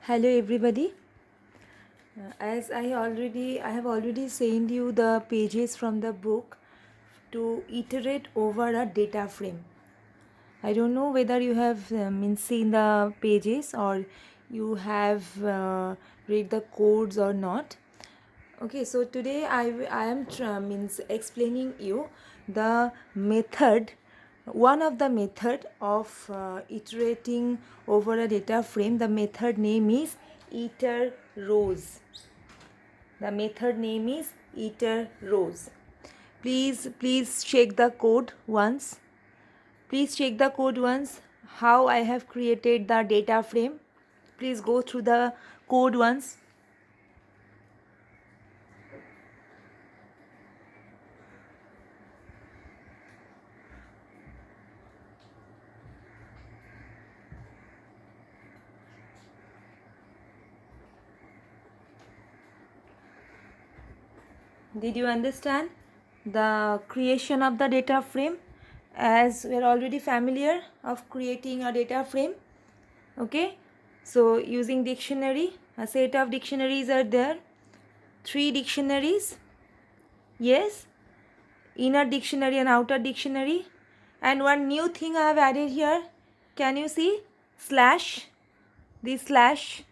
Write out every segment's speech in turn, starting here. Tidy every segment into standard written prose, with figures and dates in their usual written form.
Hello everybody. As I have already sent you the pages from the book to iterate over a data frame. I don't know whether you have seen the pages or you have read the codes or not. Okay, so today I am explaining you the method, one of the method of iterating over a data frame. The method name is iter rows. The method name is iter rows. Please check the code once. Please check the code once. How I have created the data frame. Please go through the code once. Did you understand the creation of the data frame? As we are already familiar of creating a data frame. Okay, so using dictionary, a set of dictionaries are there. 3 dictionaries. Yes, inner dictionary and outer dictionary. And one new thing I have added here. Can you see? Slash. This slash.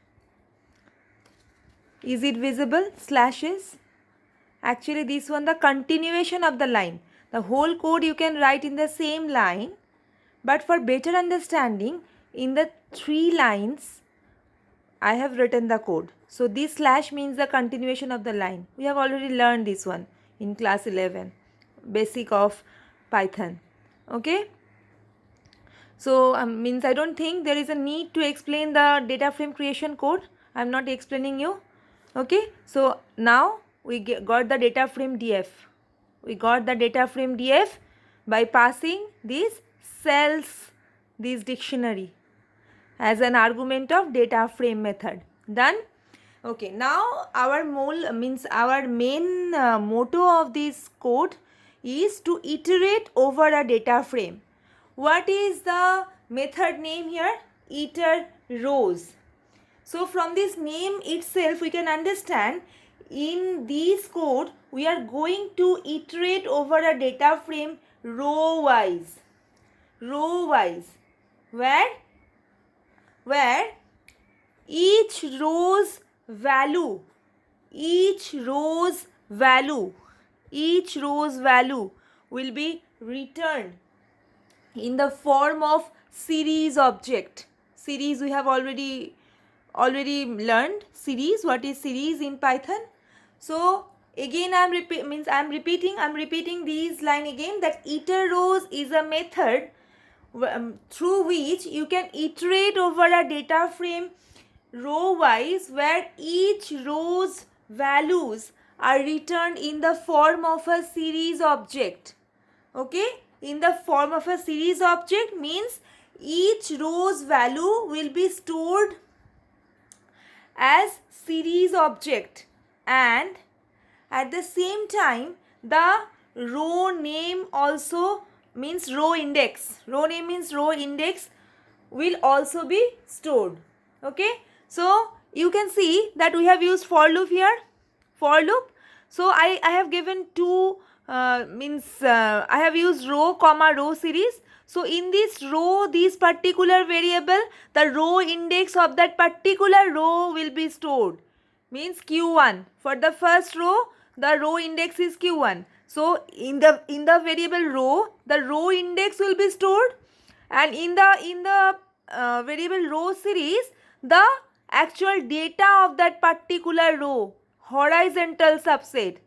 Is it visible? Slashes. Actually, this one the continuation of the line. The whole code you can write in the same line, but for better understanding, in the 3 lines I have written the code. So this slash means the continuation of the line. We have already learned this one in class 11, basic of Python. Okay. So means I don't think there is a need to explain the data frame creation code. I am not explaining you. Okay. So now we got the data frame df. We got the data frame df by passing these cells, this dictionary as an argument of data frame method. Done? Okay, now our main motto of this code is to iterate over a data frame. What is the method name here? Iter rows. So from this name itself we can understand in this code we are going to iterate over a data frame row wise. Row wise. Where each row's value will be returned in the form of series object. Series we have already learned. Series, what is series in Python? So again I'm repeating these line again, that iter rows is a method through which you can iterate over a data frame row wise, where each row's values are returned in the form of a series object. Okay, in the form of a series object means each row's value will be stored as series object, and at the same time the row name also means row index. Row name means row index will also be stored. Okay, so you can see that we have used for loop here. For loop. So I have given two I have used row comma row series. So in this row, this particular variable, the row index of that particular row will be stored. Means q1. For the first row, the row index is q1. So in the variable row, the row index will be stored, and in the variable row series, the actual data of that particular row, horizontal subset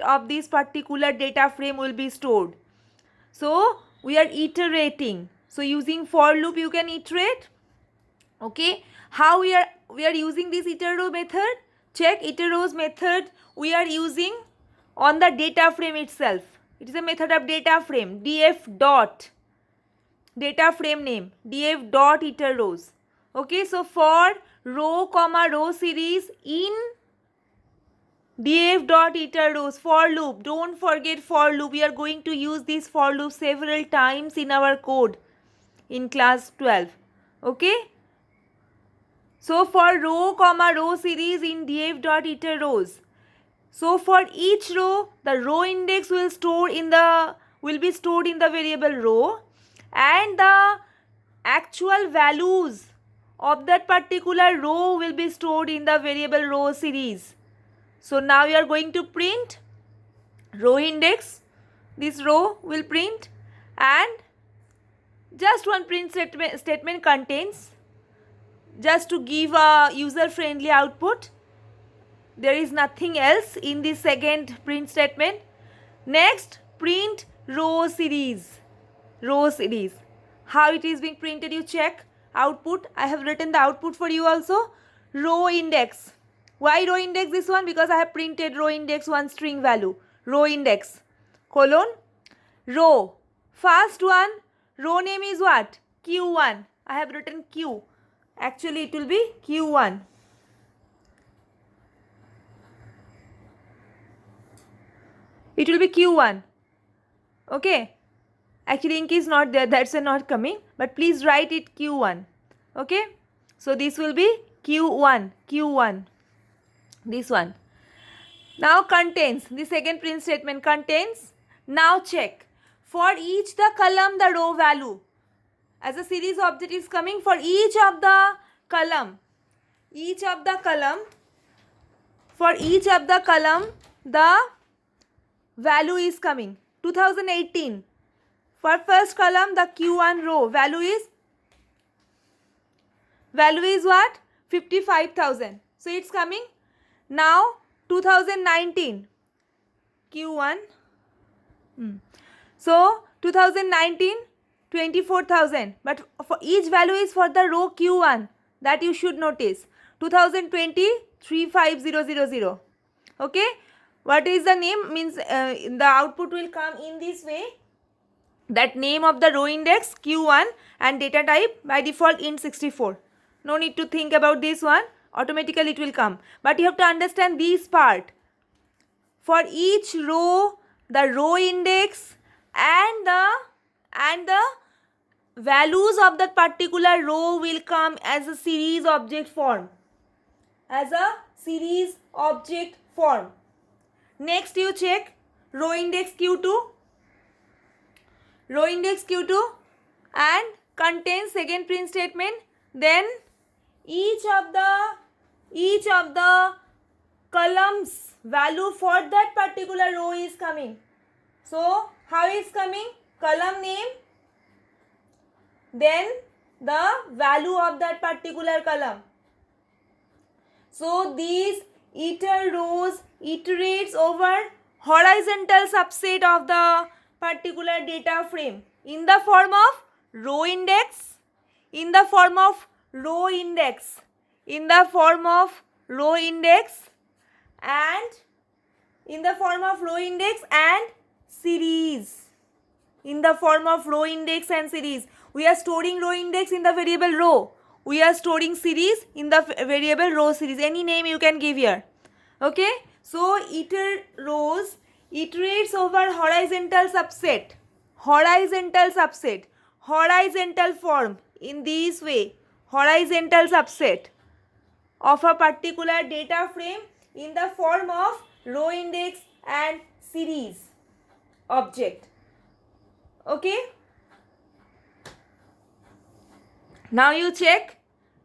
of this particular data frame will be stored. So we are iterating. So using for loop you can iterate. Okay, how we are using this iter row method? Check, iter rows method we are using on the data frame itself. It is a method of data frame, df dot data frame name, df dot iter rows. Okay, so for row comma row series in df dot iter rows, for loop, don't forget for loop. We are going to use this for loop several times in our code in class 12. Okay, So for row comma row series in df.iter rows. So for each row, the row index will be stored in the variable row, and the actual values of that particular row will be stored in the variable row series. So now we are going to print row index. This row will print, and just one print statement contains, just to give a user friendly output. There is nothing else in the second print statement. Next, print row series. Row series. How it is being printed, you check. Output, I have written the output for you also. Row index. Why row index this one? Because I have printed row index one string value. Row index. Colon. Row. First one, row name is what? Q1. I have written Q. Actually, it will be Q1. It will be Q1. Okay. Actually, ink is not there. That's not coming. But please write it Q1. Okay. So this will be Q1. Q1. This one. Now contains. The second print statement contains. Now check. For each the column, the row value. As a series object is coming for each of the column. For each of the column, the value is coming. 2018. For first column, the Q1 row value is what? 55,000. So it's coming. Now 2019 Q1. So 2019 24,000. But for each value is for the row Q1. That you should notice. 2020 35000. Okay. What is the name? Means the output will come in this way. That name of the row index Q1 and data type by default int64. No need to think about this one. Automatically it will come. But you have to understand this part. For each row, the row index and the values of that particular row will come as a series object form. Next you check row index Q2. Row index Q2 and contains second print statement. Then each of the columns value for that particular row is coming. So how is coming? Column name, then the value of that particular column. So these iter rows iterates over horizontal subset of the particular data frame in the form of row index, and series. We are storing row index in the variable row. We are storing series in the variable row series. Any name you can give here. Okay. So iter rows iterates over horizontal form in this way. Horizontal subset of a particular data frame in the form of row index and series object. Okay. Now you check.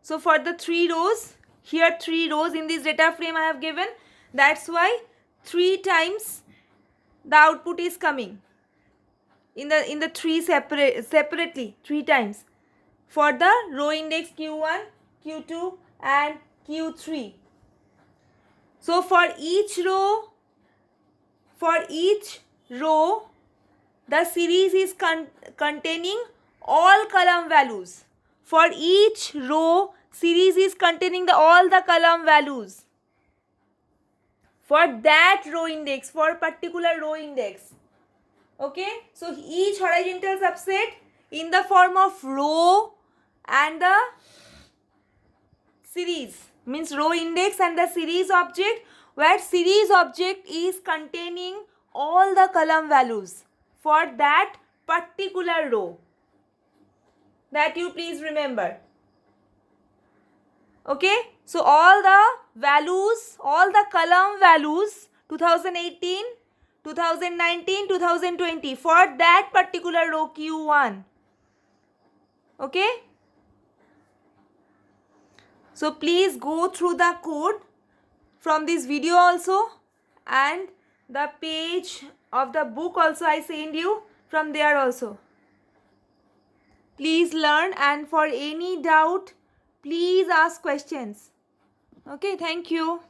So for the 3 rows, here 3 rows in this data frame I have given. That's why 3 times the output is coming in the 3 separately 3 times for the row index Q1, Q2 and Q3. So for each row the series is containing all column values. For each row, series is containing all the column values for that row index, for particular row index. Okay. So each horizontal subset in the form of row and the series, means row index and the series object, where series object is containing all the column values for that particular row. That you please remember. Okay, so all the values, all the column values 2018, 2019, 2020 for that particular row Q1. Okay, so please go through the code from this video also, and the page of the book also I send you, from there also. Please learn, and for any doubt please ask questions. Okay, thank you.